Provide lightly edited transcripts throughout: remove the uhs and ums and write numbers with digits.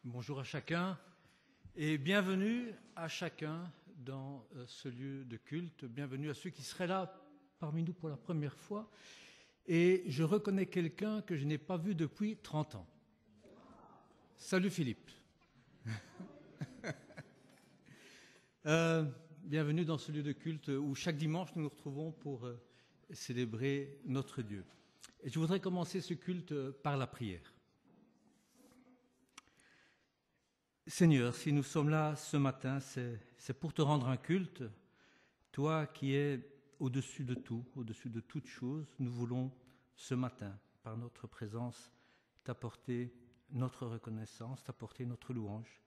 Bonjour à chacun et bienvenue à chacun dans ce lieu de culte. Bienvenue à ceux qui seraient là parmi nous pour la première fois. Et je reconnais quelqu'un que je n'ai pas vu depuis 30 ans. Salut Philippe. Bienvenue dans ce lieu de culte où chaque dimanche nous nous retrouvons pour célébrer notre Dieu. Et je voudrais commencer ce culte par la prière. Seigneur, si nous sommes là ce matin, c'est pour te rendre un culte. Toi qui es au-dessus de tout, au-dessus de toute chose, nous voulons ce matin, par notre présence, t'apporter notre reconnaissance, t'apporter notre louange,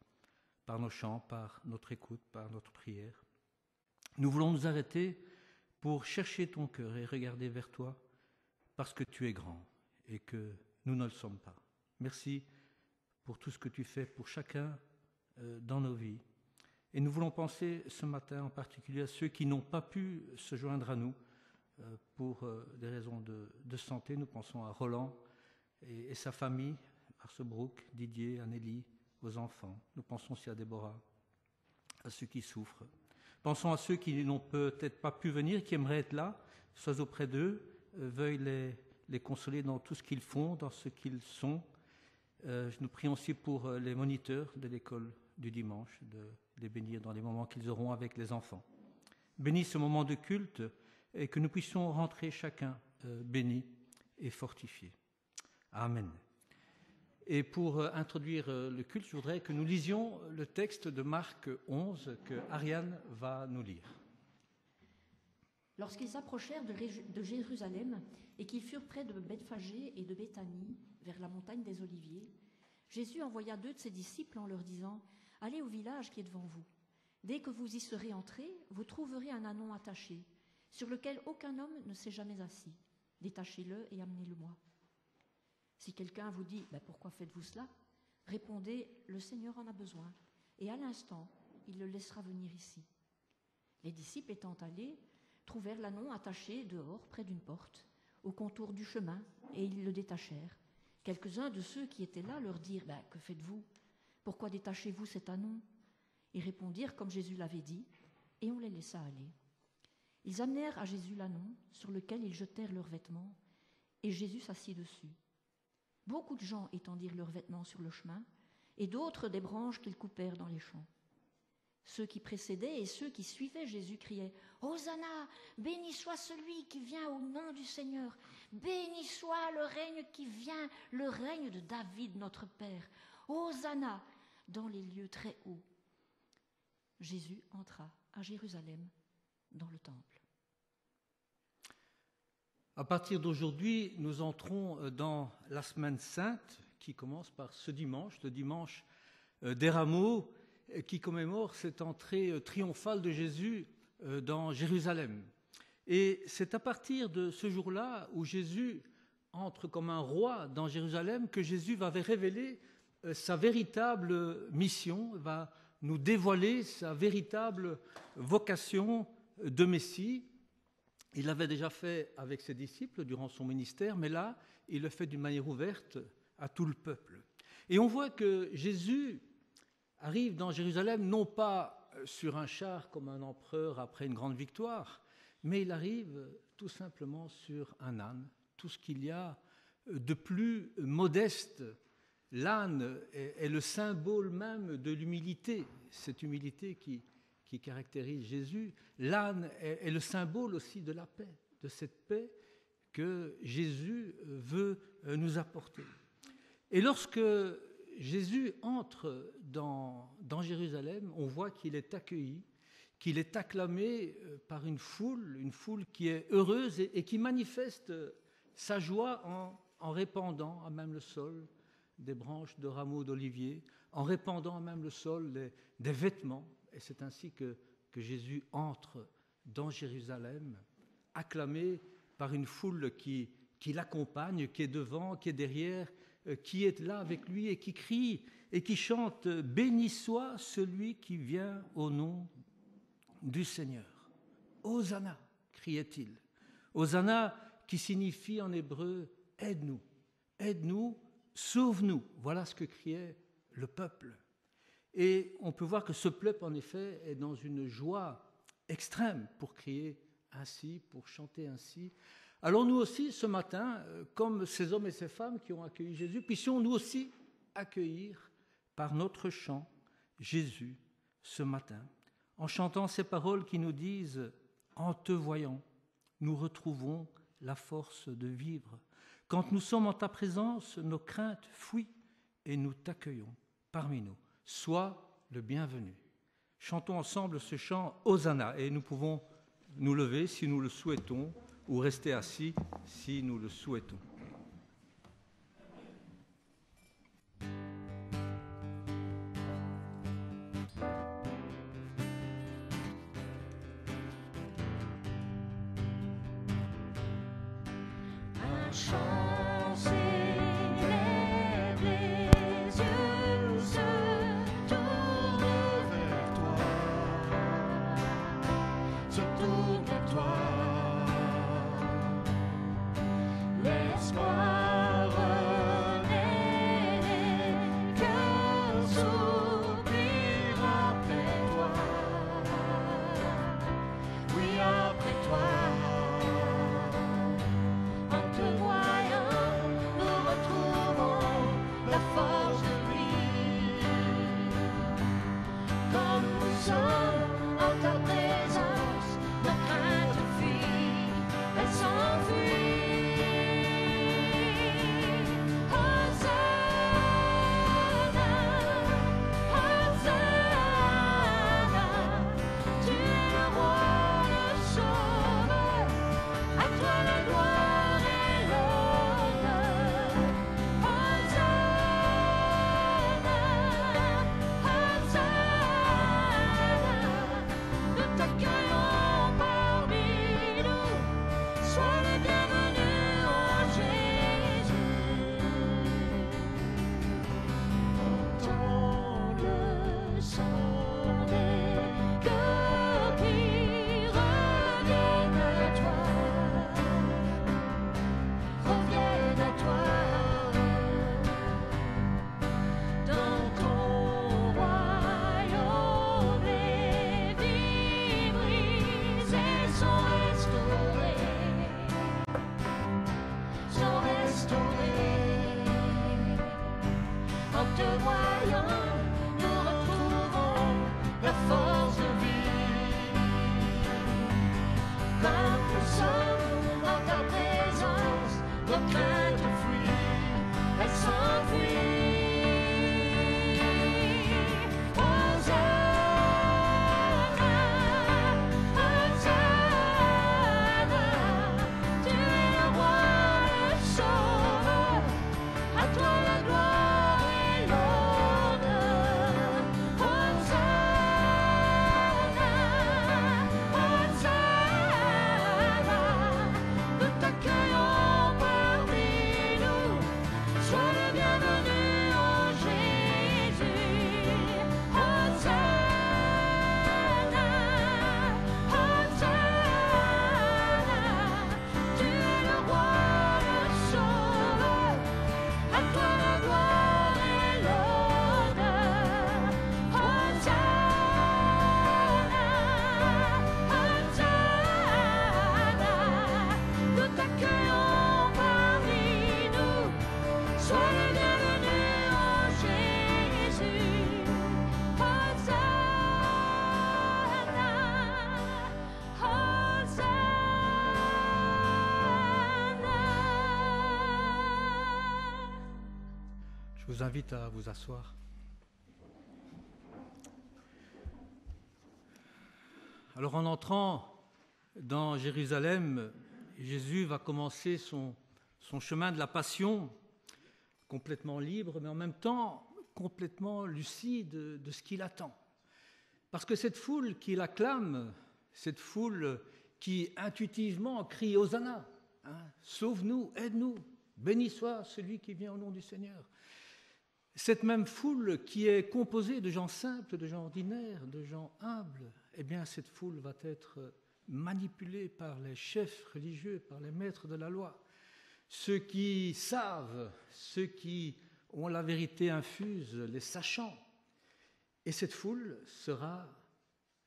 par nos chants, par notre écoute, par notre prière. Nous voulons nous arrêter pour chercher ton cœur et regarder vers toi, parce que tu es grand et que nous ne le sommes pas. Merci pour tout ce que tu fais pour chacun dans nos vies. Et nous voulons penser ce matin en particulier à ceux qui n'ont pas pu se joindre à nous pour des raisons de santé. Nous pensons à Roland et sa famille, Arsebrook, Didier, Annélie, aux enfants. Nous pensons aussi à Déborah, à ceux qui souffrent. Pensons à ceux qui n'ont peut-être pas pu venir, qui aimeraient être là. Sois auprès d'eux, veuille les consoler dans tout ce qu'ils font, dans ce qu'ils sont. Nous prions aussi pour les moniteurs de l'école du dimanche, de les bénir dans les moments qu'ils auront avec les enfants. Bénis ce moment de culte et que nous puissions rentrer chacun bénis et fortifiés. Amen. Et pour introduire le culte, je voudrais que nous lisions le texte de Marc 11 que Ariane va nous lire. Lorsqu'ils approchèrent de Jérusalem et qu'ils furent près de Bethphagée et de Béthanie, vers la montagne des Oliviers, Jésus envoya 2 de ses disciples en leur disant « Allez au village qui est devant vous. Dès que vous y serez entrés, vous trouverez un ânon attaché, sur lequel aucun homme ne s'est jamais assis. Détachez-le et amenez-le-moi. Si quelqu'un vous dit « Pourquoi faites-vous cela ?» répondez « Le Seigneur en a besoin, et à l'instant, il le laissera venir ici. » Les disciples étant allés, trouvèrent l'ânon attaché dehors, près d'une porte, au contour du chemin, et ils le détachèrent. Quelques-uns de ceux qui étaient là leur dirent « Que faites-vous ? Pourquoi détachez-vous cet ânon ?» Ils répondirent comme Jésus l'avait dit, et on les laissa aller. Ils amenèrent à Jésus l'ânon, sur lequel ils jetèrent leurs vêtements, et Jésus s'assit dessus. Beaucoup de gens étendirent leurs vêtements sur le chemin, et d'autres des branches qu'ils coupèrent dans les champs. Ceux qui précédaient et ceux qui suivaient Jésus criaient « Hosanna, béni soit celui qui vient au nom du Seigneur. Béni soit le règne qui vient, le règne de David notre Père. Hosanna dans les lieux très hauts. » Jésus entra à Jérusalem dans le temple. À partir d'aujourd'hui, nous entrons dans la semaine sainte qui commence par ce dimanche, le dimanche des Rameaux, qui commémore cette entrée triomphale de Jésus dans Jérusalem. Et c'est à partir de ce jour-là où Jésus entre comme un roi dans Jérusalem que Jésus va révéler sa véritable mission, va nous dévoiler sa véritable vocation de Messie. Il l'avait déjà fait avec ses disciples durant son ministère, mais là, il le fait d'une manière ouverte à tout le peuple. Et on voit que Jésus arrive dans Jérusalem non pas sur un char comme un empereur après une grande victoire, mais il arrive tout simplement sur un âne, tout ce qu'il y a de plus modeste. L'âne est le symbole même de l'humilité, cette humilité qui caractérise Jésus. L'âne est le symbole aussi de la paix, de cette paix que Jésus veut nous apporter. Et lorsque Jésus entre dans Jérusalem, on voit qu'il est accueilli, qu'il est acclamé par une foule qui est heureuse et qui manifeste sa joie en répandant à même le sol des branches de rameaux d'olivier, en répandant à même le sol des vêtements. Et c'est ainsi que Jésus entre dans Jérusalem, acclamé par une foule qui l'accompagne, qui est devant, qui est derrière, qui est là avec lui et qui crie et qui chante « Béni soit celui qui vient au nom du Seigneur ». « Hosanna » criait-il. « Hosanna » qui signifie en hébreu « aide-nous, aide-nous, sauve-nous ». Voilà ce que criait le peuple. Et on peut voir que ce peuple, en effet, est dans une joie extrême pour crier ainsi, pour chanter ainsi. Alors nous aussi, ce matin, comme ces hommes et ces femmes qui ont accueilli Jésus, puissions nous aussi accueillir par notre chant Jésus ce matin, en chantant ces paroles qui nous disent « En te voyant, nous retrouvons la force de vivre. Quand nous sommes en ta présence, nos craintes fuient et nous t'accueillons parmi nous. Sois le bienvenu. » Chantons ensemble ce chant Hosanna et nous pouvons nous lever si nous le souhaitons ou rester assis si nous le souhaitons. Un chant s'élève, les yeux se tournent vers toi, se tournent vers toi. L'espoir renaît, les cœurs soupirent après toi. Oui, après toi. En te voyant, nous retrouvons la force de vivre. Quand nous sommes en ta présence, nos craintes fuient, elles s'enfuient. Hosanna, Hosanna, tu es le roi, le sauveur, à toi la gloire et l'honneur. Hosanna, Hosanna, nous t'accueillons parmi nous. Sois le bienvenu en Jésus. Entends le son des cœurs qui reviennent à toi. Reviennent à toi. Dans ton royaume, les vies brisées sont restaurées. Sont restaurées. En te voyant, nous retrouvons la force de vivre. Quand nous sommes en ta présence, nos craintes fuient, elles s'enfuient. Hosanna, Hosanna, tu es le roi, le sauveur, à toi la gloire et l'honneur. Hosanna, Hosanna, nous t'accueillons parmi nous. Sois le bienvenu en Jésus. Hosanna, Hosanna, tu es le roi, le sauveur, à toi la gloire et l'honneur. Hosanna, Hosanna, nous t'accueillons parmi nous. Sois le bienvenu en Jésus. Hosanna, Hosanna. Je vous invite à vous asseoir. Alors en entrant dans Jérusalem, Jésus va commencer son chemin de la passion, complètement libre, mais en même temps complètement lucide de ce qu'il attend. Parce que cette foule qui l'acclame, cette foule qui intuitivement crie « Hosanna », sauve-nous, aide-nous, béni soit celui qui vient au nom du Seigneur. Cette même foule qui est composée de gens simples, de gens ordinaires, de gens humbles, eh bien cette foule va être manipulée par les chefs religieux, par les maîtres de la loi, ceux qui savent, ceux qui ont la vérité infuse, les sachant. Et cette foule sera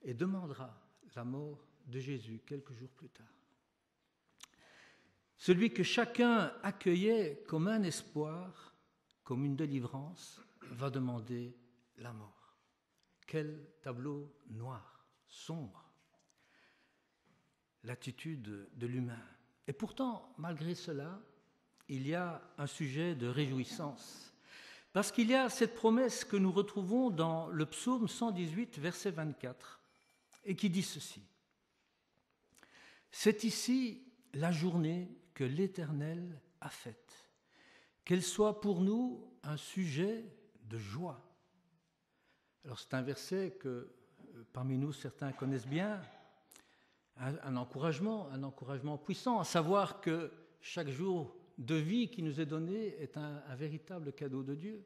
et demandera la mort de Jésus quelques jours plus tard. Celui que chacun accueillait comme un espoir, comme une délivrance, va demander la mort. Quel tableau noir, sombre, l'attitude de l'humain. Et pourtant, malgré cela, il y a un sujet de réjouissance. Parce qu'il y a cette promesse que nous retrouvons dans le psaume 118, verset 24, et qui dit ceci. « C'est ici la journée que l'Éternel a faite, qu'elle soit pour nous un sujet de joie. » Alors c'est un verset que parmi nous certains connaissent bien, un encouragement puissant, à savoir que chaque jour de vie qui nous est donné est un véritable cadeau de Dieu.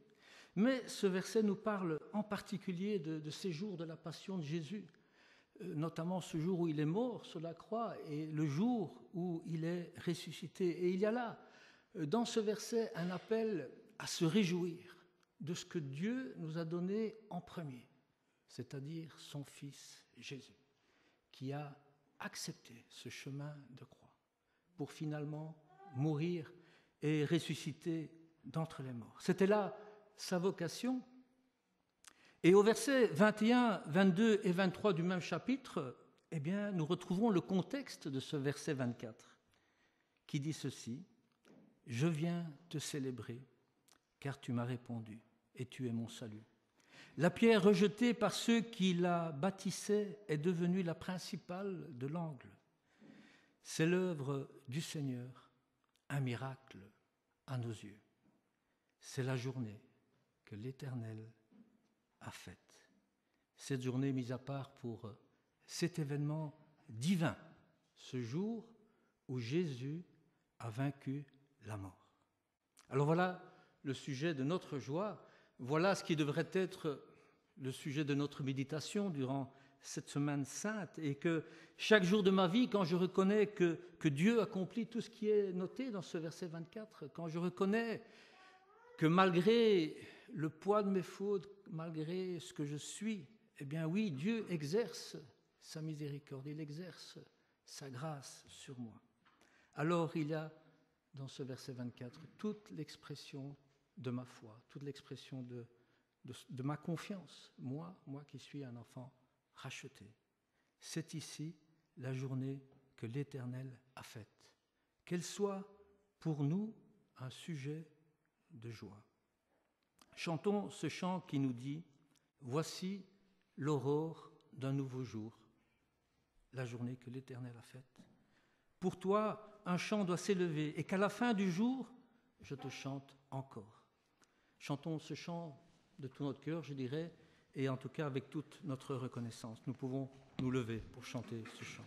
Mais ce verset nous parle en particulier de ces jours de la passion de Jésus, notamment ce jour où il est mort sur la croix et le jour où il est ressuscité. Et il y a là, dans ce verset, un appel à se réjouir de ce que Dieu nous a donné en premier, c'est-à-dire son Fils Jésus, qui a accepté ce chemin de croix pour finalement mourir et ressusciter d'entre les morts. C'était là sa vocation. Et au verset 21, 22 et 23 du même chapitre, eh bien, nous retrouvons le contexte de ce verset 24 qui dit ceci. « Je viens te célébrer car tu m'as répondu et tu es mon salut. La pierre rejetée par ceux qui la bâtissaient est devenue la principale de l'angle. C'est l'œuvre du Seigneur, un miracle à nos yeux. C'est la journée que l'Éternel a faite. » Cette journée mise à part pour cet événement divin, ce jour où Jésus a vaincu la mort. Alors voilà le sujet de notre joie. Voilà ce qui devrait être le sujet de notre méditation durant cette semaine sainte, et que chaque jour de ma vie, quand je reconnais que Dieu accomplit tout ce qui est noté dans ce verset 24, quand je reconnais que malgré le poids de mes fautes, malgré ce que je suis, eh bien oui, Dieu exerce sa miséricorde, il exerce sa grâce sur moi. Alors il y a dans ce verset 24 toute l'expression de ma foi, toute l'expression de ma confiance, moi qui suis un enfant racheté. C'est ici la journée que l'Éternel a faite. Qu'elle soit pour nous un sujet de joie. Chantons ce chant qui nous dit « Voici l'aurore d'un nouveau jour, la journée que l'Éternel a faite. Pour toi, un chant doit s'élever et qu'à la fin du jour, je te chante encore. » Chantons ce chant de tout notre cœur, je dirais, et en tout cas avec toute notre reconnaissance. Nous pouvons nous lever pour chanter ce chant.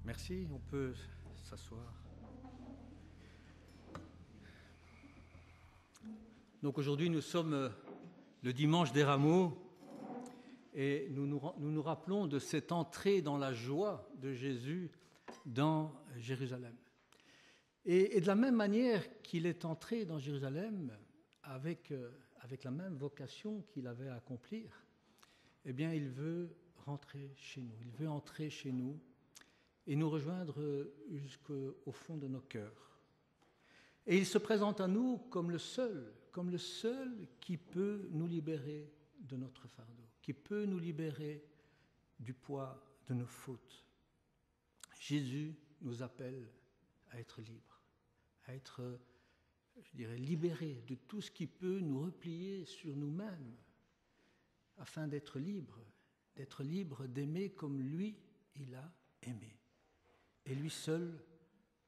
Merci, on peut s'asseoir. Donc aujourd'hui, nous sommes le dimanche des Rameaux et nous nous rappelons de cette entrée dans la joie de Jésus dans Jérusalem. Et de la même manière qu'il est entré dans Jérusalem avec la même vocation qu'il avait à accomplir, eh bien, il veut rentrer chez nous. Il veut entrer chez nous et nous rejoindre jusqu'au fond de nos cœurs. Et il se présente à nous comme le seul qui peut nous libérer de notre fardeau, qui peut nous libérer du poids de nos fautes. Jésus nous appelle à être libres, à être, libérés de tout ce qui peut nous replier sur nous-mêmes, afin d'être libres d'aimer comme lui, il a aimé. Et lui seul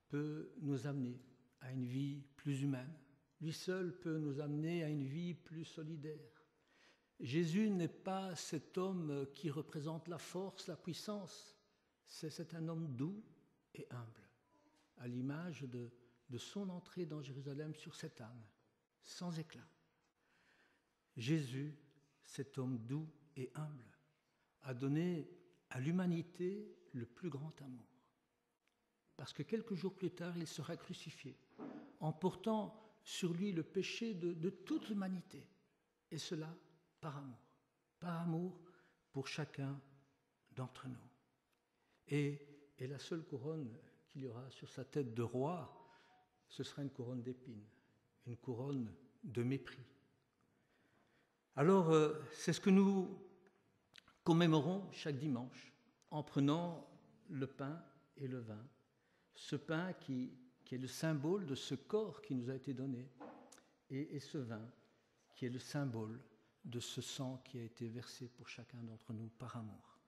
peut nous amener à une vie plus humaine. Lui seul peut nous amener à une vie plus solidaire. Jésus n'est pas cet homme qui représente la force, la puissance. C'est un homme doux et humble, à l'image de son entrée dans Jérusalem sur cette âne, sans éclat. Jésus, cet homme doux et humble, a donné à l'humanité le plus grand amour. Parce que quelques jours plus tard, il sera crucifié, en portant sur lui le péché de toute l'humanité. Et cela par amour pour chacun d'entre nous. Et la seule couronne qu'il y aura sur sa tête de roi, ce sera une couronne d'épines, une couronne de mépris. Alors, c'est ce que nous commémorons chaque dimanche, en prenant le pain et le vin. Ce pain qui est le symbole de ce corps qui nous a été donné, et ce vin qui est le symbole de ce sang qui a été versé pour chacun d'entre nous par amour.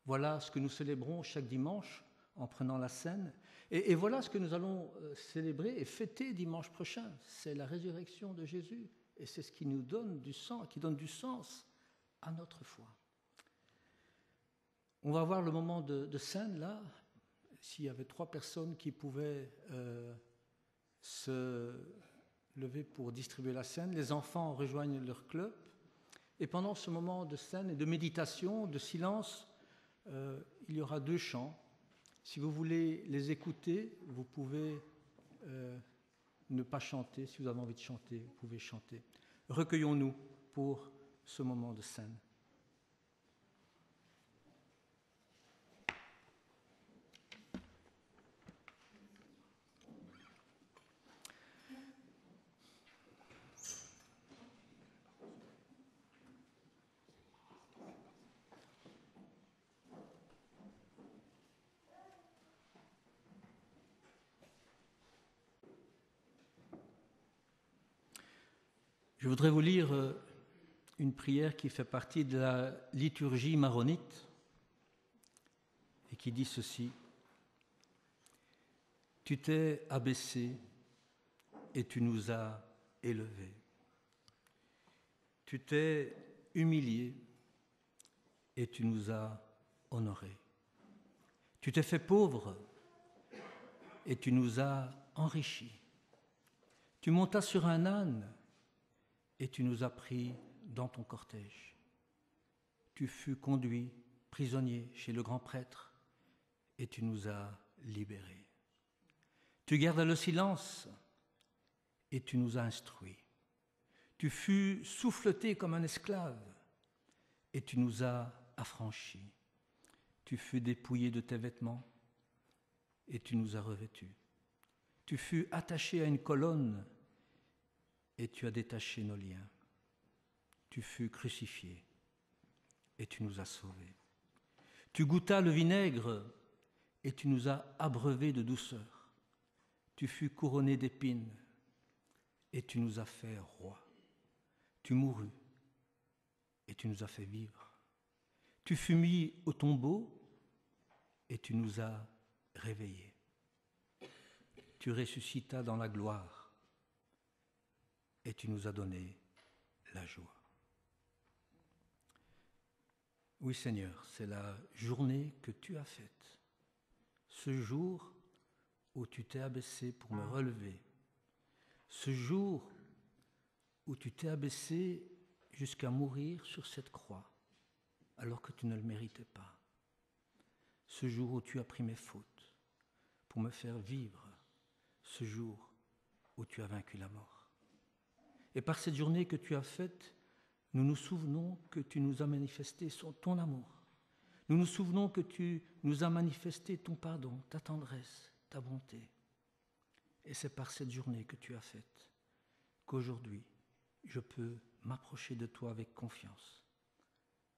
Voilà ce que nous célébrons chaque dimanche en prenant la scène, et voilà ce que nous allons célébrer et fêter dimanche prochain. C'est la résurrection de Jésus, et c'est ce qui nous donne du sens, qui donne du sens à notre foi. On va voir le moment de scène là. S'il y avait 3 personnes qui pouvaient se lever pour distribuer la scène, les enfants rejoignent leur club. Et pendant ce moment de scène et de méditation, de silence, il y aura 2 chants. Si vous voulez les écouter, vous pouvez ne pas chanter. Si vous avez envie de chanter, vous pouvez chanter. Recueillons-nous pour ce moment de scène. Je voudrais vous lire une prière qui fait partie de la liturgie maronite et qui dit ceci. Tu t'es abaissé et tu nous as élevés. Tu t'es humilié et tu nous as honorés. Tu t'es fait pauvre et tu nous as enrichis. Tu montas sur un âne et tu nous as pris dans ton cortège. Tu fus conduit prisonnier chez le grand prêtre et tu nous as libérés. Tu gardas le silence et tu nous as instruits. Tu fus souffleté comme un esclave et tu nous as affranchis. Tu fus dépouillé de tes vêtements et tu nous as revêtus. Tu fus attaché à une colonne et tu as détaché nos liens. Tu fus crucifié et tu nous as sauvés. Tu goûtas le vinaigre et tu nous as abreuvés de douceur. Tu fus couronné d'épines et tu nous as fait roi. Tu mourus et tu nous as fait vivre. Tu fus mis au tombeau et tu nous as réveillés. Tu ressuscitas dans la gloire et tu nous as donné la joie. Oui Seigneur, c'est la journée que tu as faite. ce jour où tu t'es abaissé pour me relever, ce jour où tu t'es abaissé jusqu'à mourir sur cette croix, alors que tu ne le méritais pas, ce jour où tu as pris mes fautes pour me faire vivre, ce jour où tu as vaincu la mort. Et par cette journée que tu as faite, nous nous souvenons que tu nous as manifesté ton amour. Nous nous souvenons que tu nous as manifesté ton pardon, ta tendresse, ta bonté. Et c'est par cette journée que tu as faite qu'aujourd'hui, je peux m'approcher de toi avec confiance.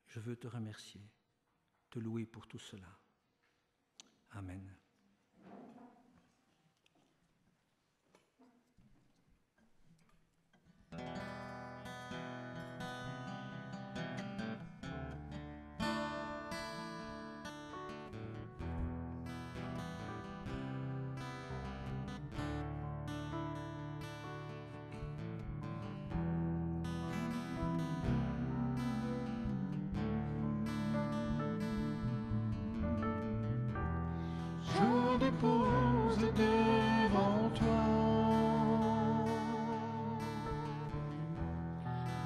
Je veux te remercier, te louer pour tout cela. Amen. Je dépose devant toi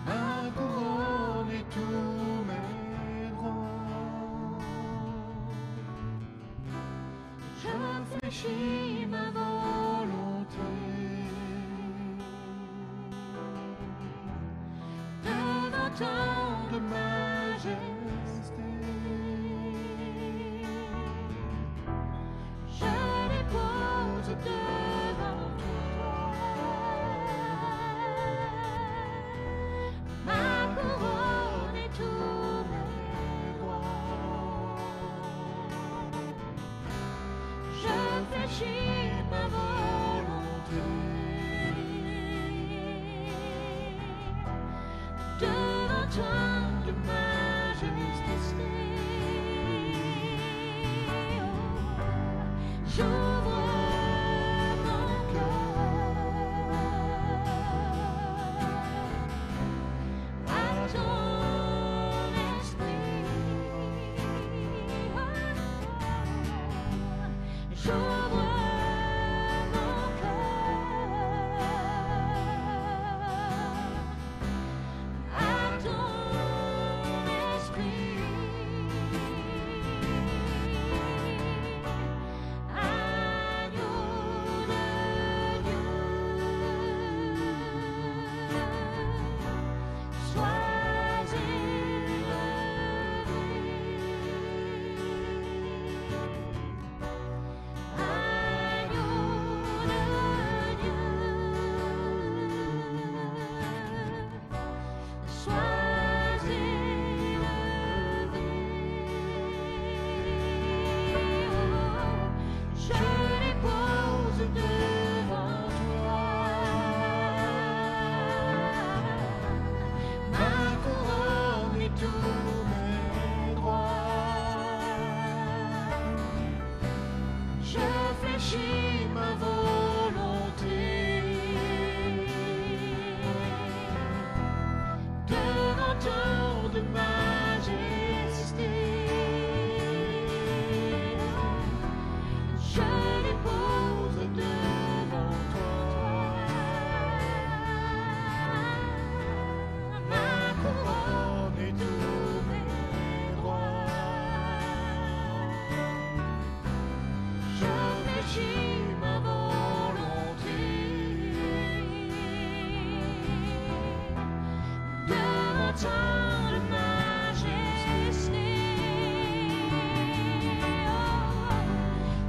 ma couronne et tous mes droits. Je fléchis ma volonté devant tant de majesté. Je dépose devant toi ma couronne et tous mes droits. Je fléchis ma volonté devant tant de majesté. J'ouvre mon cœur à ton esprit. J'ouvre mon cœur à ton esprit. Ma volonté devant tant de majesté, je dépose devant toi ma couronne et tous mes droits. Je fléchis ma volonté devant tant de majesté.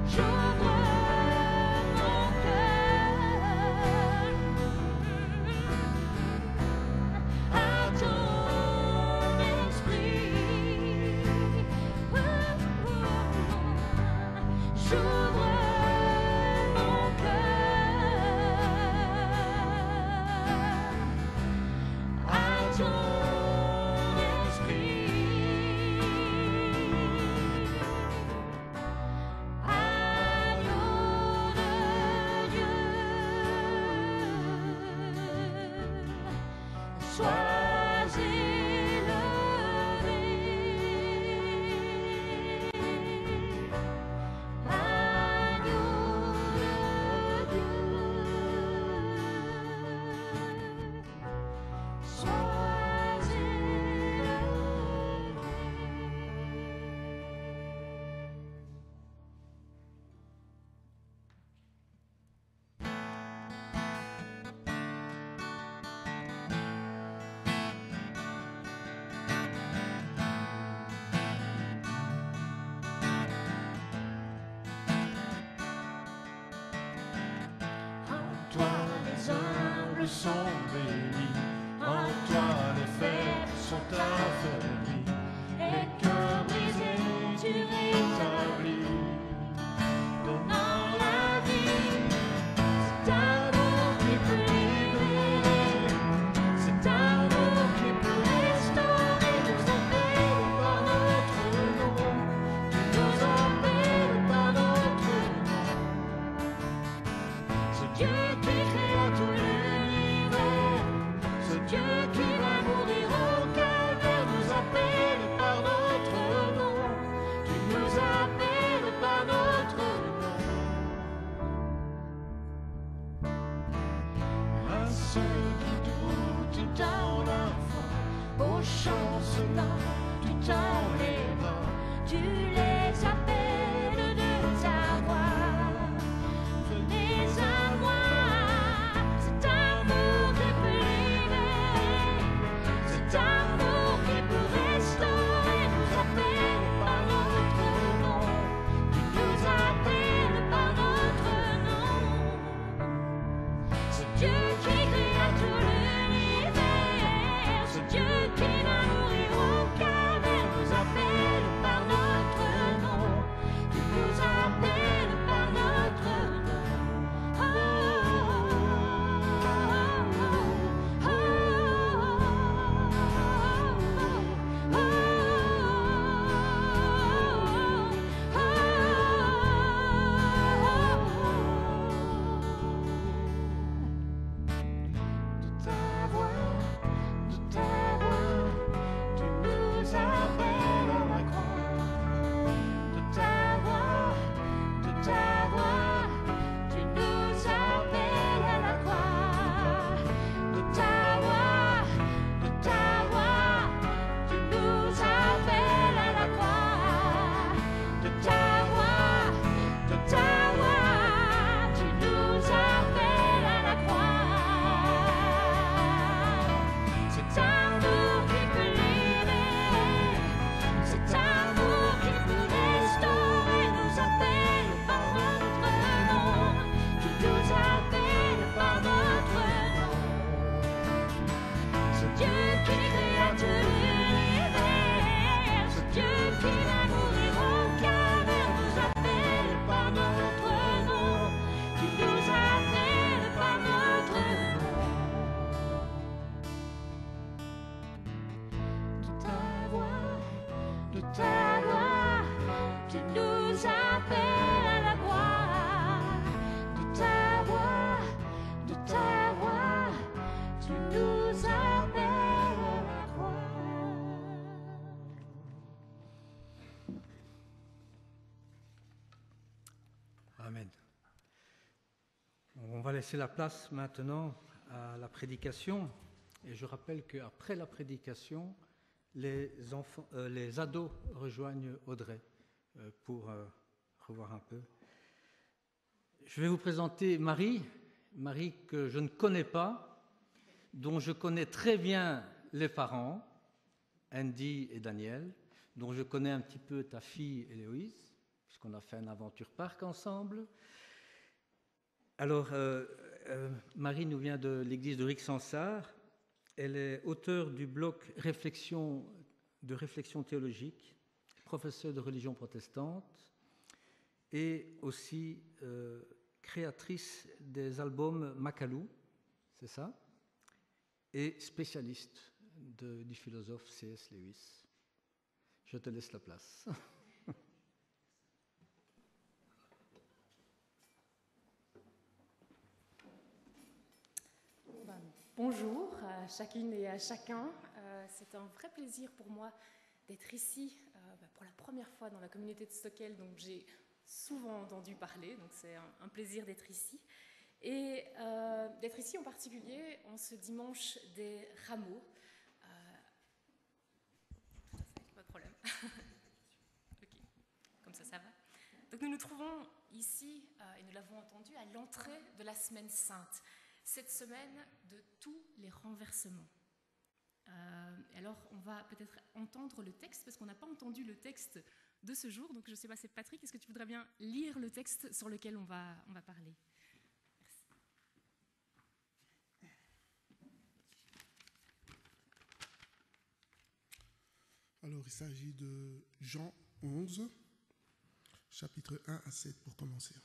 J'ouvre mon cœur à ton esprit. J'ouvre mon cœur à ton esprit. Agneau de Dieu, sois élevé. toi les humbles sont bénis, en toi les faibles sont affaiblis, les cœurs brisés tu rétablis, donnant la vie. C'est amour qui peut libérer, c'est amour qui peut restaurer, nous appelle par notre nom, tu nous appelles par notre nom. Ce Dieu qui créa tout l'univers, ce Dieu qui va mourir au calvaire, nous appelle par notre nom, tu nous appelles par notre nom. À ceux qui doutent dans la foi, aux chancelants du temps les bras, Tu les appelles de ta voix. Venez à moi, cet amour qui peut libérer, cet amour qui peut restaurer, nous appelle par notre nom, tu nous appelles par notre nom. Ce Dieu qui créa tout l'univers, ce Dieu qui va mourir au calvaire, nous appelle par notre nom, tu nous appelles par notre nom. Oh, oh, de ta voix, tu nous appelles à la croix. De ta voix, tu nous appelles à la croix. De ta voix, tu nous appelles à la croix. De ta voix, tu nous appelles à la croix. C'est amour qui peut libérer, c'est amour qui peut restaurer, nous appelle par notre nom, tu nous appelles par notre nom. Ce Dieu qui créa tout l'univers, ce Dieu qui va mourir au calvaire, nous appelle par notre nom, tu nous appelles par notre nom. De ta voix, tu nous appelles à la croix. De ta voix, tu nous appelles à la croix. Amen. On va laisser la place maintenant à la prédication. Et je rappelle qu'après la prédication, les ados rejoignent Audrey pour revoir un peu. Je vais vous présenter Marie que je ne connais pas, dont je connais très bien les parents, Andy et Daniel, dont je connais un petit peu ta fille Héloïse, puisqu'on a fait un aventure parc ensemble. Alors, Marie nous vient de l'église de Rixensart. Elle est auteure du blog Réflexion théologique, professeure de religion protestante et aussi créatrice des albums Macalou, c'est ça, et spécialiste du philosophe C.S. Lewis. Je te laisse la place. Bonjour à chacune et à chacun. C'est un vrai plaisir pour moi d'être ici pour la première fois dans la communauté de Stockel, donc j'ai souvent entendu parler, donc c'est un plaisir d'être ici. Et d'être ici en particulier en ce dimanche des rameaux. Pas de problème. Ok, comme ça va. Donc nous nous trouvons ici, et nous l'avons entendu, à l'entrée de la semaine sainte. Cette semaine de tous les renversements. Alors, on va peut-être entendre le texte, parce qu'on n'a pas entendu le texte de ce jour. Donc, je ne sais pas, c'est Patrick, est-ce que tu voudrais bien lire le texte sur lequel on va parler ? Merci. Alors, il s'agit de Jean 11, chapitre 1 à 7 pour commencer.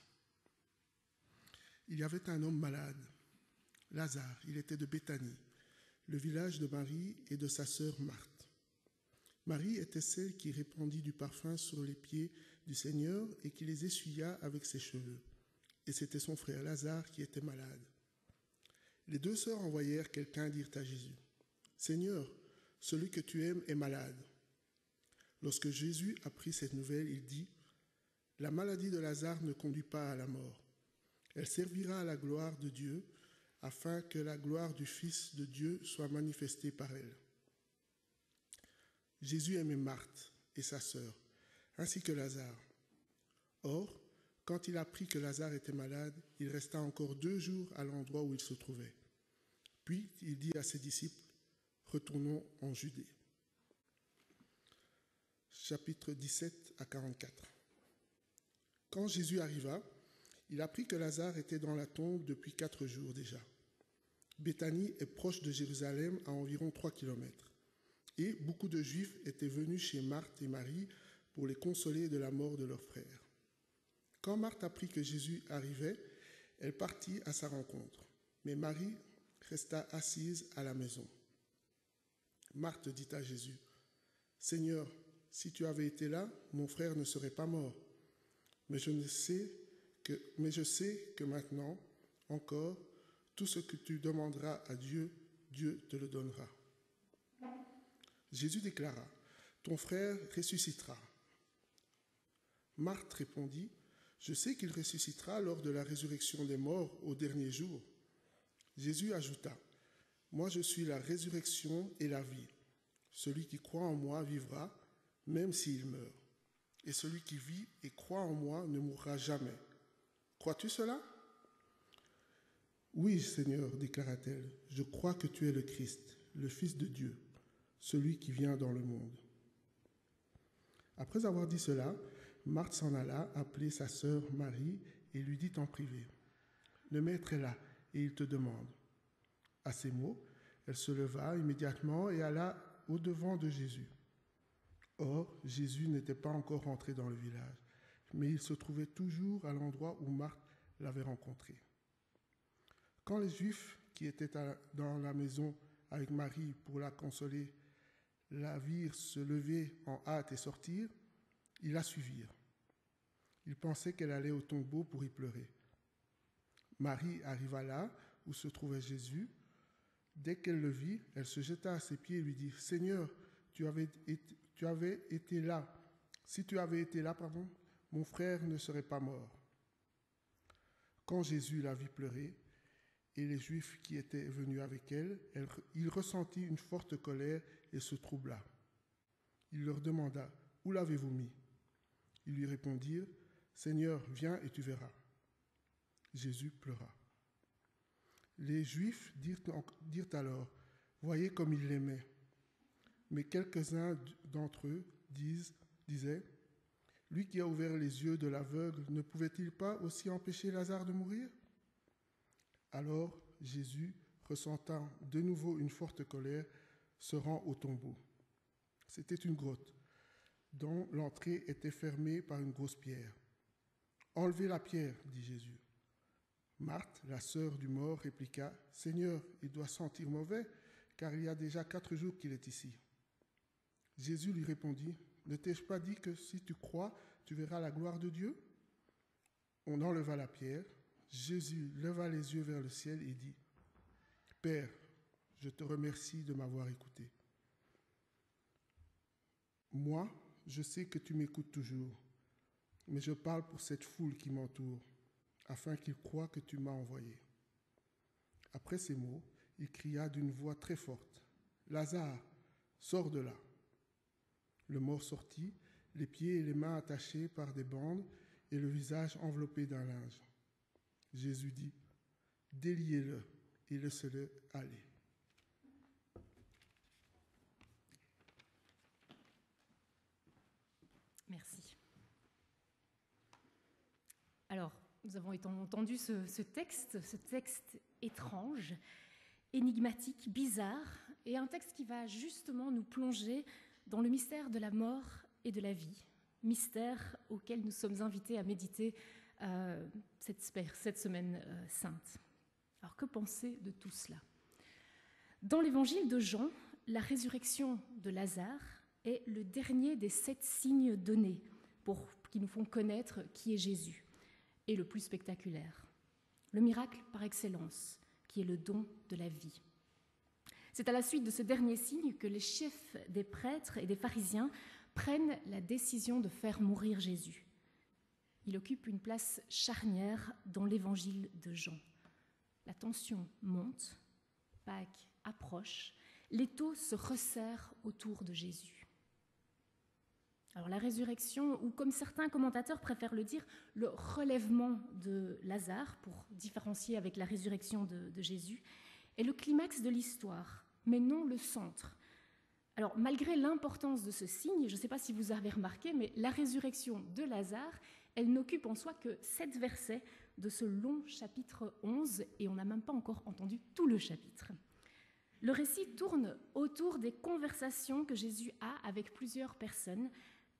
Il y avait un homme malade, Lazare, il était de Béthanie, le village de Marie et de sa sœur Marthe. Marie était celle qui répandit du parfum sur les pieds du Seigneur et qui les essuya avec ses cheveux. Et c'était son frère Lazare qui était malade. Les deux sœurs envoyèrent quelqu'un dire à Jésus, « Seigneur, celui que tu aimes est malade. » Lorsque Jésus apprit cette nouvelle, il dit, « La maladie de Lazare ne conduit pas à la mort. Elle servira à la gloire de Dieu, afin que la gloire du Fils de Dieu soit manifestée par elle. » Jésus aimait Marthe et sa sœur, ainsi que Lazare. Or, quand il apprit que Lazare était malade, il resta encore 2 jours à l'endroit où il se trouvait. Puis il dit à ses disciples, « Retournons en Judée. » Chapitre 17 à 44. Quand Jésus arriva, il apprit que Lazare était dans la tombe depuis 4 jours déjà. Béthanie est proche de Jérusalem à environ 3 kilomètres. Et beaucoup de Juifs étaient venus chez Marthe et Marie pour les consoler de la mort de leur frère. Quand Marthe apprit que Jésus arrivait, elle partit à sa rencontre. Mais Marie resta assise à la maison. Marthe dit à Jésus, « Seigneur, si tu avais été là, mon frère ne serait pas mort. Mais je sais que maintenant, encore, tout ce que tu demanderas à Dieu, Dieu te le donnera. » Jésus déclara, « Ton frère ressuscitera. » Marthe répondit, « Je sais qu'il ressuscitera lors de la résurrection des morts au dernier jour. » Jésus ajouta, « Moi je suis la résurrection et la vie. Celui qui croit en moi vivra, même s'il meurt. Et celui qui vit et croit en moi ne mourra jamais. Crois-tu cela ? » « Oui, Seigneur, déclara-t-elle, je crois que tu es le Christ, le Fils de Dieu, celui qui vient dans le monde. » Après avoir dit cela, Marthe s'en alla appeler sa sœur Marie et lui dit en privé, « Le maître est là et il te demande. » À ces mots, elle se leva immédiatement et alla au-devant de Jésus. Or, Jésus n'était pas encore rentré dans le village, mais il se trouvait toujours à l'endroit où Marthe l'avait rencontré. Quand les Juifs qui étaient dans la maison avec Marie pour la consoler la virent se lever en hâte et sortir, ils la suivirent. Ils pensaient qu'elle allait au tombeau pour y pleurer. Marie arriva là où se trouvait Jésus. Dès qu'elle le vit, elle se jeta à ses pieds et lui dit, « Seigneur, tu avais été là. Si tu avais été là, mon frère ne serait pas mort. » Quand Jésus la vit pleurer, et les Juifs qui étaient venus avec elle, il ressentit une forte colère et se troubla. Il leur demanda, « Où l'avez-vous mis ?» Ils lui répondirent, « Seigneur, viens et tu verras. » Jésus pleura. Les Juifs dirent alors, « Voyez comme il l'aimait. » Mais quelques-uns d'entre eux disaient, « Lui qui a ouvert les yeux de l'aveugle, ne pouvait-il pas aussi empêcher Lazare de mourir ?» Alors Jésus, ressentant de nouveau une forte colère, se rend au tombeau. C'était une grotte dont l'entrée était fermée par une grosse pierre. « Enlevez la pierre, dit Jésus. » Marthe, la sœur du mort, répliqua, « Seigneur, il doit sentir mauvais, car il y a déjà 4 jours qu'il est ici. » Jésus lui répondit, « Ne t'ai-je pas dit que si tu crois, tu verras la gloire de Dieu ?» On enleva la pierre. Jésus leva les yeux vers le ciel et dit, « Père, je te remercie de m'avoir écouté. Moi, je sais que tu m'écoutes toujours, mais je parle pour cette foule qui m'entoure, afin qu'ils croient que tu m'as envoyé. » Après ces mots, il cria d'une voix très forte, « Lazare, sors de là !» Le mort sortit, les pieds et les mains attachés par des bandes et le visage enveloppé d'un linge. Jésus dit, « Déliez-le et laissez-le aller. » Merci. Alors, nous avons entendu ce texte étrange, énigmatique, bizarre, et un texte qui va justement nous plonger dans le mystère de la mort et de la vie, mystère auquel nous sommes invités à méditer cette semaine sainte. Alors que penser de tout cela ? Dans l'évangile de Jean, la résurrection de Lazare est le dernier des 7 signes donnés qui nous font connaître qui est Jésus, et le plus spectaculaire. Le miracle par excellence, qui est le don de la vie. C'est à la suite de ce dernier signe que les chefs des prêtres et des pharisiens prennent la décision de faire mourir Jésus. Il occupe une place charnière dans l'évangile de Jean. La tension monte, Pâques approche, l'étau se resserre autour de Jésus. Alors la résurrection, ou comme certains commentateurs préfèrent le dire, le relèvement de Lazare, pour différencier avec la résurrection de Jésus, est le climax de l'histoire, mais non le centre. Alors malgré l'importance de ce signe, je ne sais pas si vous avez remarqué, mais la résurrection de Lazare, elle n'occupe en soi que 7 versets de ce long chapitre 11, et on n'a même pas encore entendu tout le chapitre. Le récit tourne autour des conversations que Jésus a avec plusieurs personnes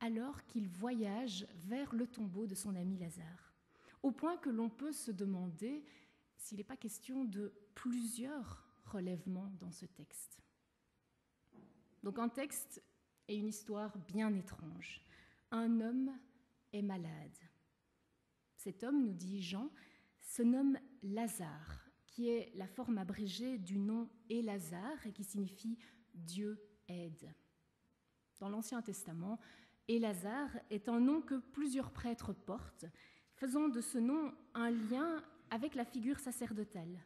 alors qu'il voyage vers le tombeau de son ami Lazare, au point que l'on peut se demander s'il n'est pas question de plusieurs relèvements dans ce texte. Donc un texte et une histoire bien étrange. Un homme est malade. Cet homme, nous dit Jean, se nomme Lazare, qui est la forme abrégée du nom Élazar et qui signifie « Dieu aide ». Dans l'Ancien Testament, Élazar est un nom que plusieurs prêtres portent, faisant de ce nom un lien avec la figure sacerdotale.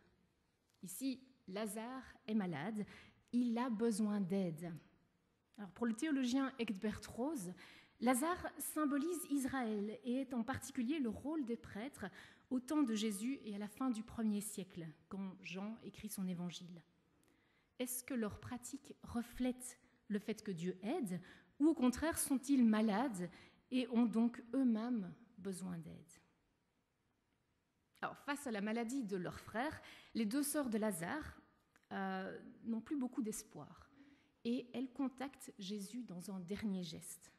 Ici, Lazare est malade, il a besoin d'aide. Alors pour le théologien Egbert Rose, Lazare symbolise Israël et est en particulier le rôle des prêtres au temps de Jésus et à la fin du 1er siècle, quand Jean écrit son évangile. Est-ce que leurs pratiques reflètent le fait que Dieu aide, ou au contraire sont-ils malades et ont donc eux-mêmes besoin d'aide ? Alors, face à la maladie de leur frère, les 2 sœurs de Lazare n'ont plus beaucoup d'espoir et elles contactent Jésus dans un dernier geste.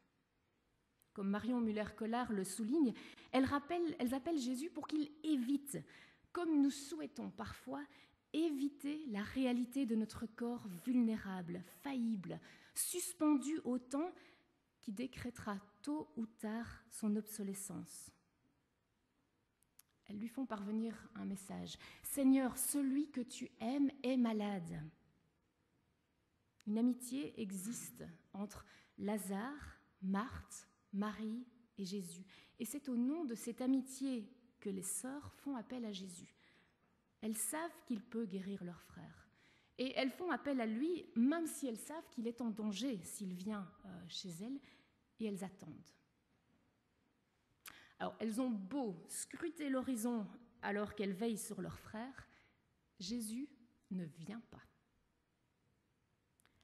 Comme Marion Muller-Collard le souligne, elles appellent Jésus pour qu'il évite, comme nous souhaitons parfois, éviter la réalité de notre corps vulnérable, faillible, suspendu au temps qui décrétera tôt ou tard son obsolescence. Elles lui font parvenir un message. « Seigneur, celui que tu aimes est malade. » Une amitié existe entre Lazare, Marthe, Marie et Jésus. Et c'est au nom de cette amitié que les sœurs font appel à Jésus. Elles savent qu'il peut guérir leur frère. Et elles font appel à lui, même si elles savent qu'il est en danger s'il vient chez elles, et elles attendent. Alors, elles ont beau scruter l'horizon alors qu'elles veillent sur leur frère, Jésus ne vient pas.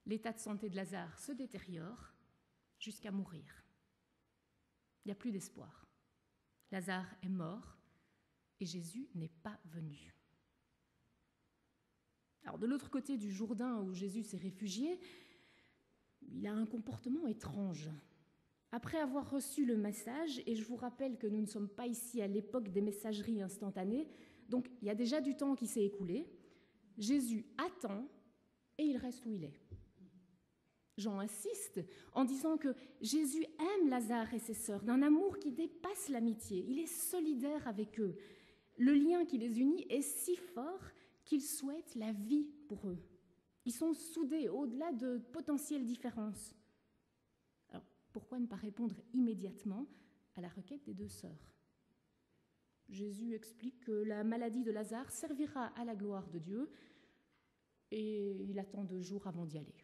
L'état de santé de Lazare se détériore jusqu'à mourir. Il n'y a plus d'espoir. Lazare est mort et Jésus n'est pas venu. Alors, de l'autre côté du Jourdain où Jésus s'est réfugié, il a un comportement étrange. Après avoir reçu le message, et je vous rappelle que nous ne sommes pas ici à l'époque des messageries instantanées, donc il y a déjà du temps qui s'est écoulé, Jésus attend et il reste où il est. Jean insiste en disant que Jésus aime Lazare et ses sœurs d'un amour qui dépasse l'amitié. Il est solidaire avec eux. Le lien qui les unit est si fort qu'il souhaite la vie pour eux. Ils sont soudés au-delà de potentielles différences. Alors, pourquoi ne pas répondre immédiatement à la requête des 2 sœurs ? Jésus explique que la maladie de Lazare servira à la gloire de Dieu et il attend 2 jours avant d'y aller.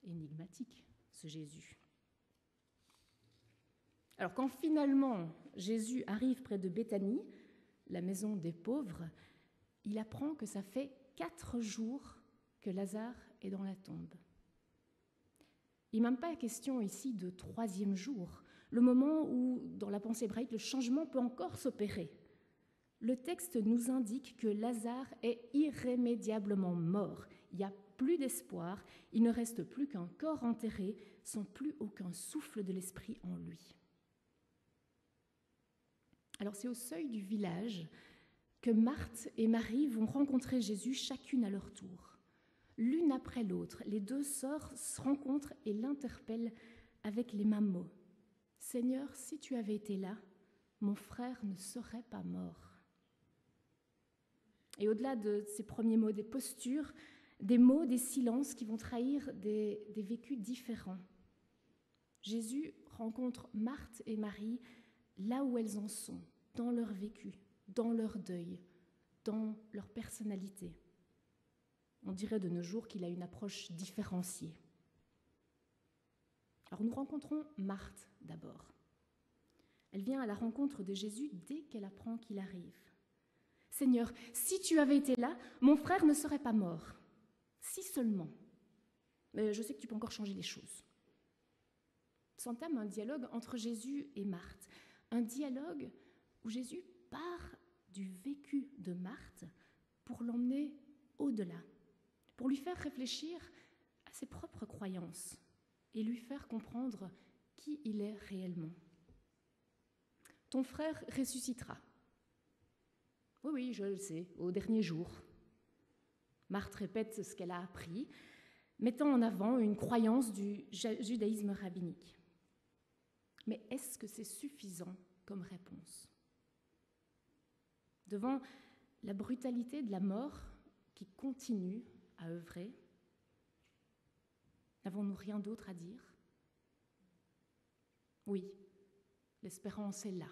Énigmatique, ce Jésus. Alors quand finalement Jésus arrive près de Béthanie, la maison des pauvres, il apprend que ça fait 4 jours que Lazare est dans la tombe. Il n'est même pas question ici de 3e jour, le moment où, dans la pensée hébraïque, le changement peut encore s'opérer. Le texte nous indique que Lazare est irrémédiablement mort. Il n'y a plus d'espoir, il ne reste plus qu'un corps enterré, sans plus aucun souffle de l'esprit en lui. Alors c'est au seuil du village que Marthe et Marie vont rencontrer Jésus chacune à leur tour. L'une après l'autre, les deux sœurs se rencontrent et l'interpellent avec les mêmes mots. « Seigneur, si tu avais été là, mon frère ne serait pas mort. » Et au-delà de ces premiers mots, des postures, des mots, des silences qui vont trahir des vécus différents. Jésus rencontre Marthe et Marie là où elles en sont, dans leur vécu, dans leur deuil, dans leur personnalité. On dirait de nos jours qu'il a une approche différenciée. Alors nous rencontrons Marthe d'abord. Elle vient à la rencontre de Jésus dès qu'elle apprend qu'il arrive. « Seigneur, si tu avais été là, mon frère ne serait pas mort. Si seulement. Mais je sais que tu peux encore changer les choses. » S'entame un dialogue entre Jésus et Marthe. Un dialogue où Jésus part du vécu de Marthe pour l'emmener au-delà, pour lui faire réfléchir à ses propres croyances et lui faire comprendre qui il est réellement. « Ton frère ressuscitera. » « Oui, oui, je le sais, au dernier jour. » Marthe répète ce qu'elle a appris, mettant en avant une croyance du judaïsme rabbinique. Mais est-ce que c'est suffisant comme réponse ? Devant la brutalité de la mort qui continue à œuvrer, n'avons-nous rien d'autre à dire ? Oui, l'espérance est là.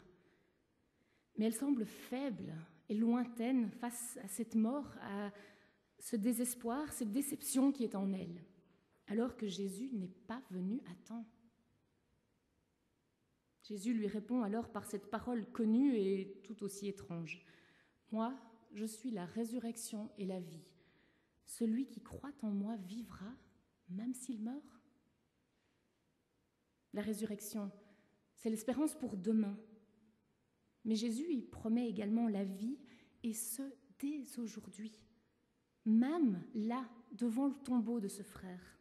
Mais elle semble faible et lointaine face à cette mort, à ce désespoir, cette déception qui est en elle, alors que Jésus n'est pas venu à temps. Jésus lui répond alors par cette parole connue et tout aussi étrange. « Moi, je suis la résurrection et la vie. Celui qui croit en moi vivra, même s'il meurt. » La résurrection, c'est l'espérance pour demain. Mais Jésus y promet également la vie, et ce, dès aujourd'hui, même là, devant le tombeau de ce frère.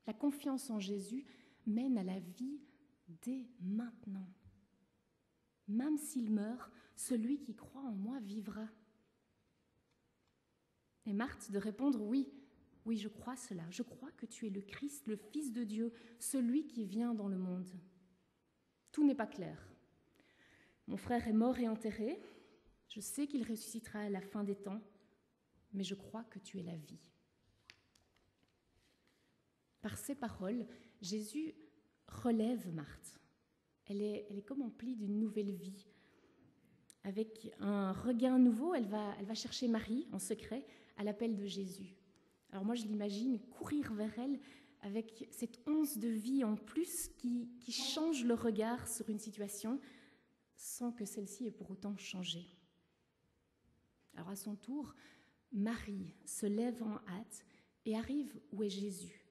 La confiance en Jésus mène à la vie dès maintenant. Même s'il meurt, celui qui croit en moi vivra. Et Marthe de répondre « Oui, oui, je crois cela. Je crois que tu es le Christ, le Fils de Dieu, celui qui vient dans le monde. » Tout n'est pas clair. Mon frère est mort et enterré. Je sais qu'il ressuscitera à la fin des temps, mais je crois que tu es la vie. Par ces paroles, Jésus relève Marthe. Elle est comme emplie d'une nouvelle vie. Avec un regain nouveau, elle va chercher Marie en secret à l'appel de Jésus. Alors moi, je l'imagine courir vers elle avec cette once de vie en plus qui change le regard sur une situation sans que celle-ci ait pour autant changé. Alors à son tour, Marie se lève en hâte et arrive où est Jésus,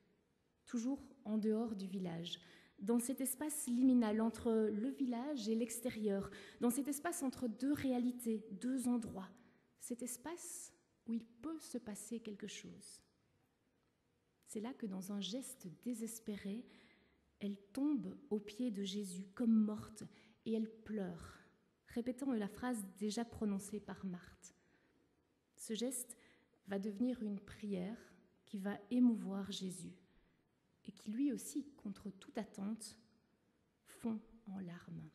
toujours en dehors du village, dans cet espace liminal entre le village et l'extérieur, dans cet espace entre deux réalités, deux endroits, cet espace où il peut se passer quelque chose. C'est là que dans un geste désespéré, elle tombe aux pieds de Jésus comme morte et elle pleure, répétant la phrase déjà prononcée par Marthe. Ce geste va devenir une prière qui va émouvoir Jésus et qui lui aussi, contre toute attente, fond en larmes.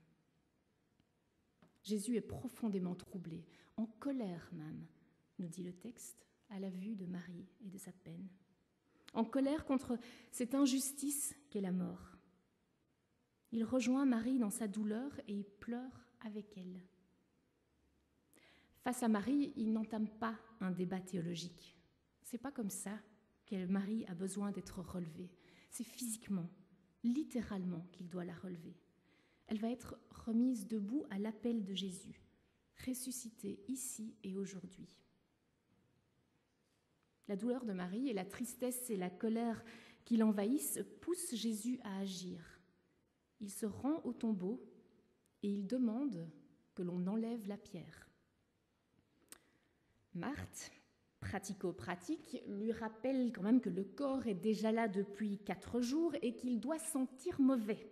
Jésus est profondément troublé, en colère même, nous dit le texte, à la vue de Marie et de sa peine. En colère contre cette injustice qu'est la mort. Il rejoint Marie dans sa douleur et il pleure avec elle. Face à Marie, il n'entame pas un débat théologique. C'est pas comme ça que Marie a besoin d'être relevée. C'est physiquement, littéralement qu'il doit la relever. Elle va être remise debout à l'appel de Jésus, ressuscitée ici et aujourd'hui. La douleur de Marie et la tristesse et la colère qui l'envahissent poussent Jésus à agir. Il se rend au tombeau et il demande que l'on enlève la pierre. Marthe pratico-pratique lui rappelle quand même que le corps est déjà là depuis 4 jours et qu'il doit sentir mauvais.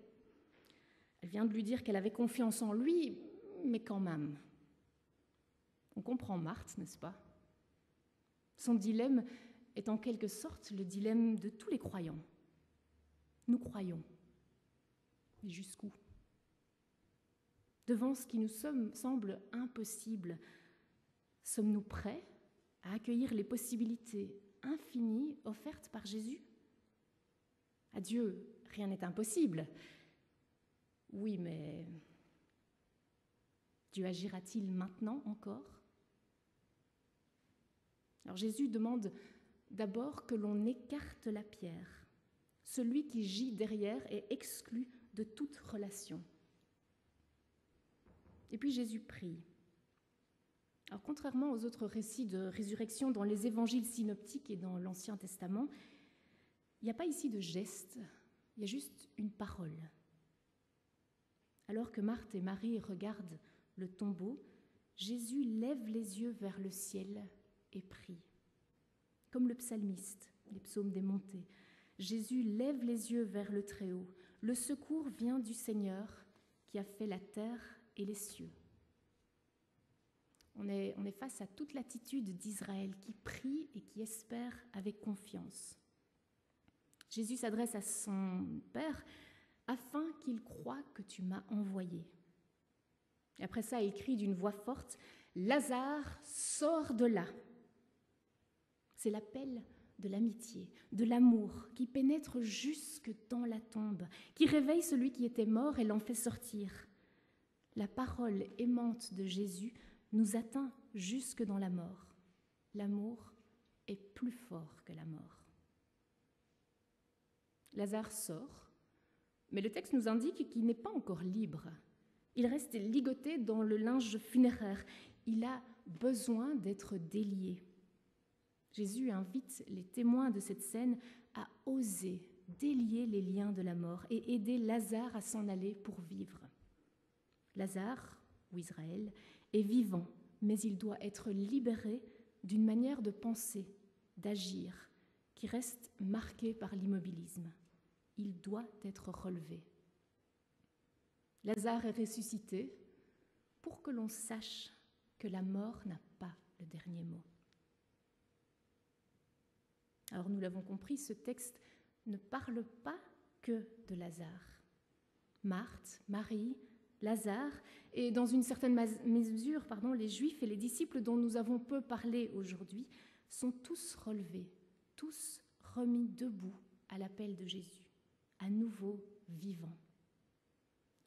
Elle vient de lui dire qu'elle avait confiance en lui, mais quand même. On comprend Marthe, n'est-ce pas? Son dilemme est en quelque sorte le dilemme de tous les croyants. Nous croyons. Mais jusqu'où? Devant ce qui nous semble impossible, sommes-nous prêts à accueillir les possibilités infinies offertes par Jésus? À Dieu, rien n'est impossible. Oui, mais Dieu agira-t-il maintenant encore? Alors Jésus demande d'abord que l'on écarte la pierre. Celui qui gît derrière est exclu de toute relation. Et puis Jésus prie. Alors contrairement aux autres récits de résurrection dans les évangiles synoptiques et dans l'Ancien Testament, il n'y a pas ici de geste, il y a juste une parole. Alors que Marthe et Marie regardent le tombeau, Jésus lève les yeux vers le ciel et prie. Comme le psalmiste, les psaumes des montées, Jésus lève les yeux vers le Très-Haut. Le secours vient du Seigneur qui a fait la terre et les cieux. On est face à toute l'attitude d'Israël qui prie et qui espère avec confiance. Jésus s'adresse à son Père afin qu'il croie que tu m'as envoyé. Et après ça, il crie d'une voix forte, « Lazare, sors de là !» C'est l'appel de l'amitié, de l'amour qui pénètre jusque dans la tombe, qui réveille celui qui était mort et l'en fait sortir. La parole aimante de Jésus nous atteint jusque dans la mort. L'amour est plus fort que la mort. Lazare sort, mais le texte nous indique qu'il n'est pas encore libre. Il reste ligoté dans le linge funéraire. Il a besoin d'être délié. Jésus invite les témoins de cette scène à oser délier les liens de la mort et aider Lazare à s'en aller pour vivre. Lazare, ou Israël, est vivant, mais il doit être libéré d'une manière de penser, d'agir, qui reste marquée par l'immobilisme. Il doit être relevé. Lazare est ressuscité pour que l'on sache que la mort n'a pas le dernier mot. Alors nous l'avons compris, ce texte ne parle pas que de Lazare. Marthe, Marie, Lazare et dans une certaine mesure, les Juifs et les disciples dont nous avons peu parlé aujourd'hui sont tous relevés, tous remis debout à l'appel de Jésus, à nouveau vivants.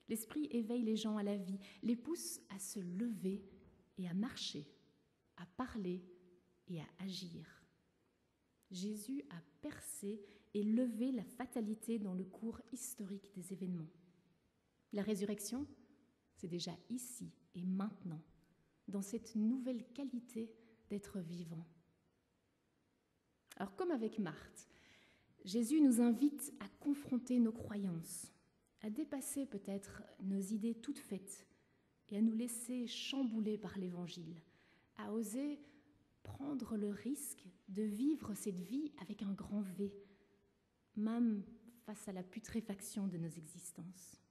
L'Esprit éveille les gens à la vie, les pousse à se lever et à marcher, à parler et à agir. Jésus a percé et levé la fatalité dans le cours historique des événements. La résurrection, c'est déjà ici et maintenant, dans cette nouvelle qualité d'être vivant. Alors comme avec Marthe, Jésus nous invite à confronter nos croyances, à dépasser peut-être nos idées toutes faites et à nous laisser chambouler par l'Évangile, à oser prendre le risque de vivre cette vie avec un grand V, même face à la putréfaction de nos existences.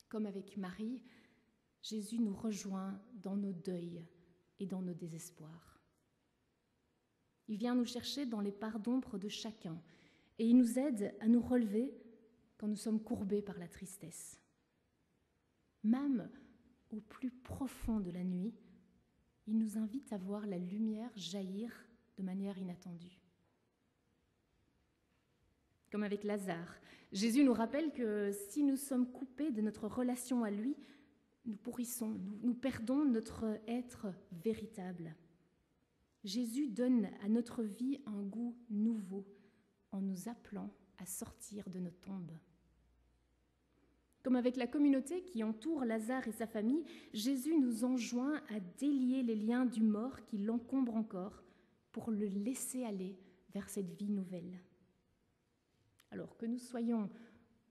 Comme avec Marie, Jésus nous rejoint dans nos deuils et dans nos désespoirs. Il vient nous chercher dans les parts d'ombre de chacun et il nous aide à nous relever quand nous sommes courbés par la tristesse. Même au plus profond de la nuit, il nous invite à voir la lumière jaillir de manière inattendue. Comme avec Lazare, Jésus nous rappelle que si nous sommes coupés de notre relation à lui, nous pourrissons, nous perdons notre être véritable. Jésus donne à notre vie un goût nouveau en nous appelant à sortir de nos tombes. Comme avec la communauté qui entoure Lazare et sa famille, Jésus nous enjoint à délier les liens du mort qui l'encombrent encore pour le laisser aller vers cette vie nouvelle. Alors que nous soyons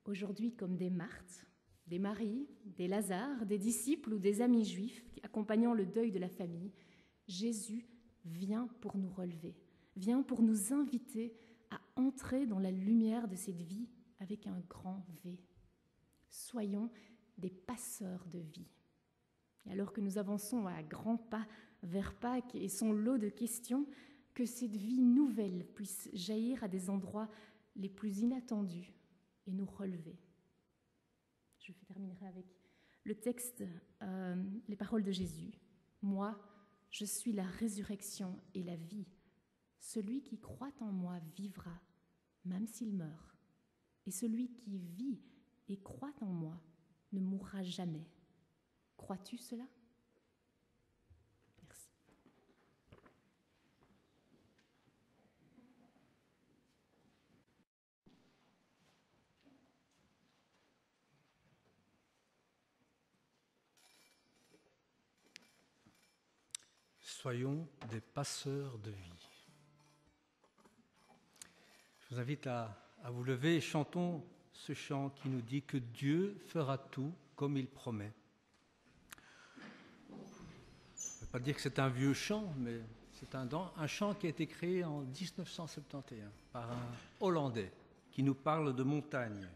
aujourd'hui comme des Marthe, des Marie, des Lazare, des disciples ou des amis juifs accompagnant le deuil de la famille, Jésus vient pour nous relever, vient pour nous inviter à entrer dans la lumière de cette vie avec un grand V. Soyons des passeurs de vie. Et alors que nous avançons à grands pas vers Pâques et son lot de questions, que cette vie nouvelle puisse jaillir à des endroits les plus inattendus et nous relever. Je terminerai avec le texte, les paroles de Jésus. « Moi, je suis la résurrection et la vie. Celui qui croit en moi vivra, même s'il meurt. Et celui qui vit et croit en moi ne mourra jamais. Crois-tu cela ? » Merci. Soyons des passeurs de vie. Je vous invite à vous lever et chantons ce chant qui nous dit que Dieu fera tout comme il promet. Je ne veux pas dire que c'est un vieux chant, mais c'est un chant qui a été créé en 1971 par un Hollandais qui nous parle de montagne.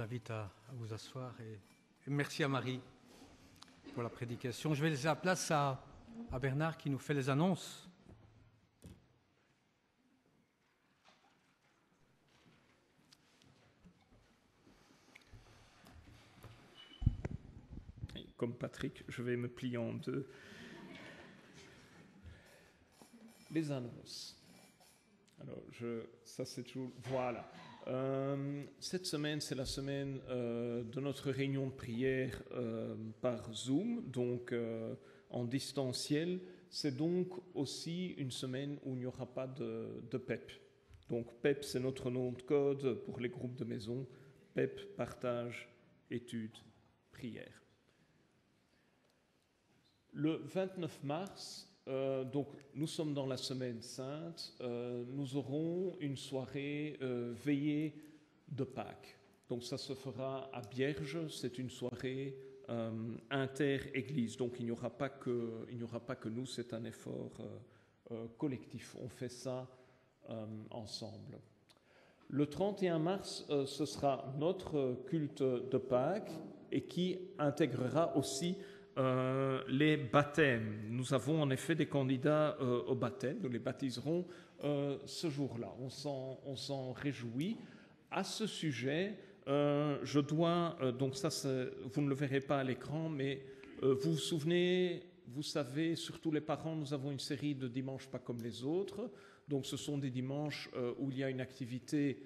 Invite à vous asseoir et merci à Marie pour la prédication. Je vais laisser la place à Bernard qui nous fait les annonces. Comme Patrick, je vais me plier en deux. Les annonces. Alors, ça c'est toujours... Voilà. Cette semaine, c'est la semaine de notre réunion de prière par Zoom, donc en distanciel. C'est donc aussi une semaine où il n'y aura pas de PEP. Donc PEP, c'est notre nom de code pour les groupes de maison. PEP, partage, études, prière. Le 29 mars, donc nous sommes dans la semaine sainte, nous aurons une soirée veillée de Pâques. Donc ça se fera à Bierge, c'est une soirée inter-église. Donc il n'y aura pas que nous, c'est un effort collectif. On fait ça ensemble. Le 31 mars, ce sera notre culte de Pâques et qui intégrera aussi les baptêmes. Nous avons en effet des candidats au baptême, nous les baptiserons ce jour-là. On s'en réjouit. À ce sujet, je dois, donc ça vous ne le verrez pas à l'écran, mais vous vous souvenez, vous savez, surtout les parents, nous avons une série de dimanches pas comme les autres. Donc ce sont des dimanches où il y a une activité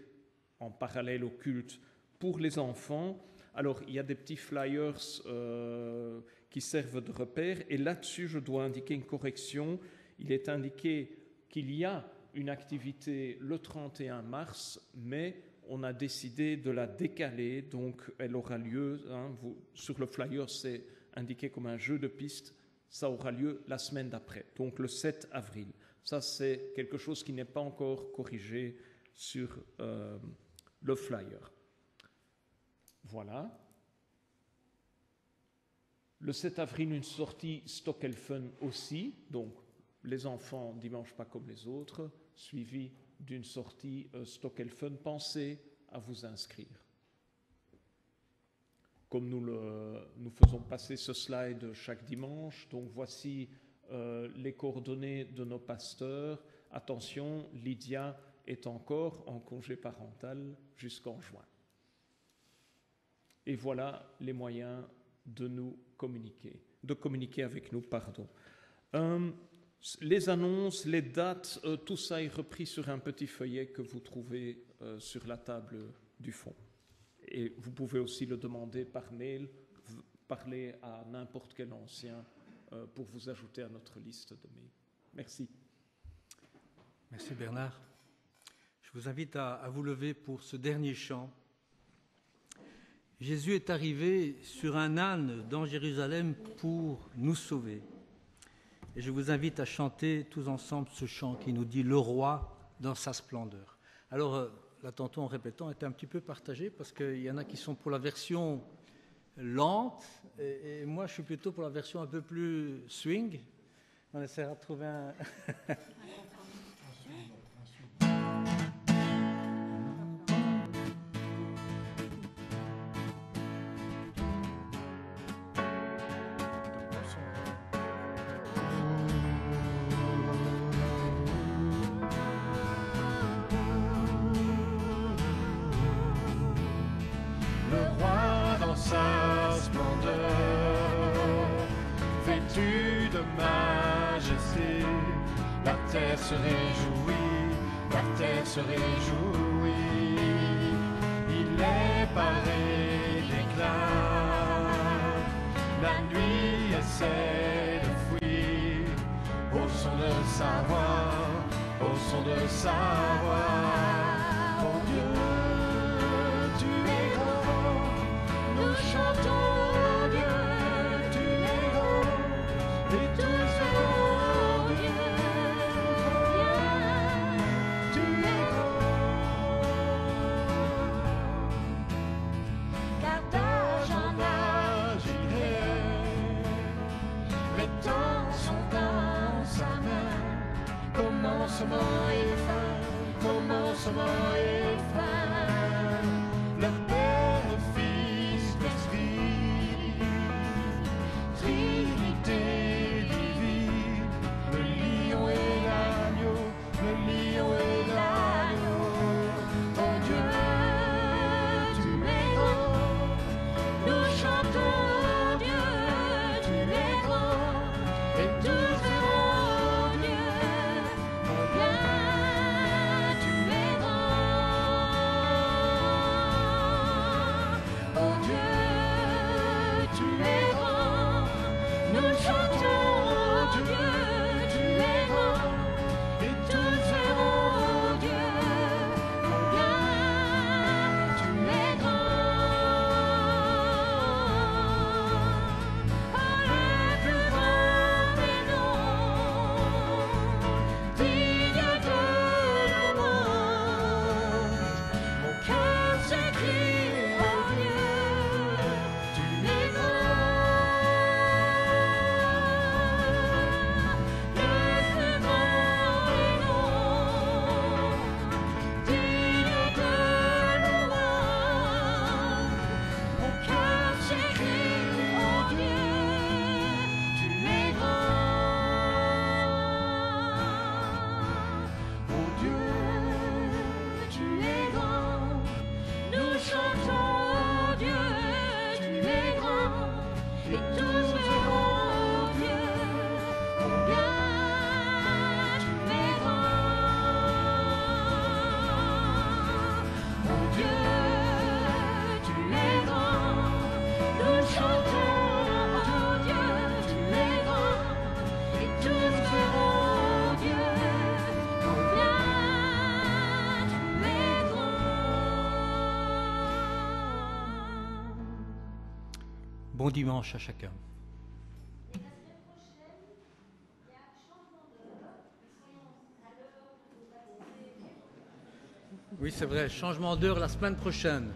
en parallèle au culte pour les enfants, Alors, il y a des petits flyers qui servent de repère, et là-dessus, je dois indiquer une correction. Il est indiqué qu'il y a une activité le 31 mars, mais on a décidé de la décaler, donc elle aura lieu, sur le flyer, c'est indiqué comme un jeu de piste, ça aura lieu la semaine d'après, donc le 7 avril. Ça, c'est quelque chose qui n'est pas encore corrigé sur le flyer. Voilà. Le 7 avril, une sortie Stockelfen aussi, donc les enfants dimanche pas comme les autres, suivi d'une sortie Stockelfen. Pensez à vous inscrire. Comme nous faisons passer ce slide chaque dimanche, donc voici les coordonnées de nos pasteurs. Attention, Lydia est encore en congé parental jusqu'en juin. Et voilà les moyens de communiquer avec nous, pardon. Les annonces, les dates, tout ça est repris sur un petit feuillet que vous trouvez sur la table du fond. Et vous pouvez aussi le demander par mail, parler à n'importe quel ancien pour vous ajouter à notre liste de mails. Merci. Merci Bernard. Je vous invite à vous lever pour ce dernier chant. Jésus est arrivé sur un âne dans Jérusalem pour nous sauver. Et je vous invite à chanter tous ensemble ce chant qui nous dit « Le roi dans sa splendeur ». Alors, là, tantôt en répétant, était un petit peu partagé parce qu'il y en a qui sont pour la version lente et moi, je suis plutôt pour la version un peu plus swing. On essaiera de trouver un... Se réjouit, la terre se réjouit, il est paré d'éclat, la nuit essaie de fuir, au son de sa voix, au son de sa voix, oh Dieu, tu es grand, nous chantons Dieu, tu es grand, et tous seront Dieu. Commencement et fin, bon dimanche à chacun. Oui, c'est vrai, changement d'heure la semaine prochaine.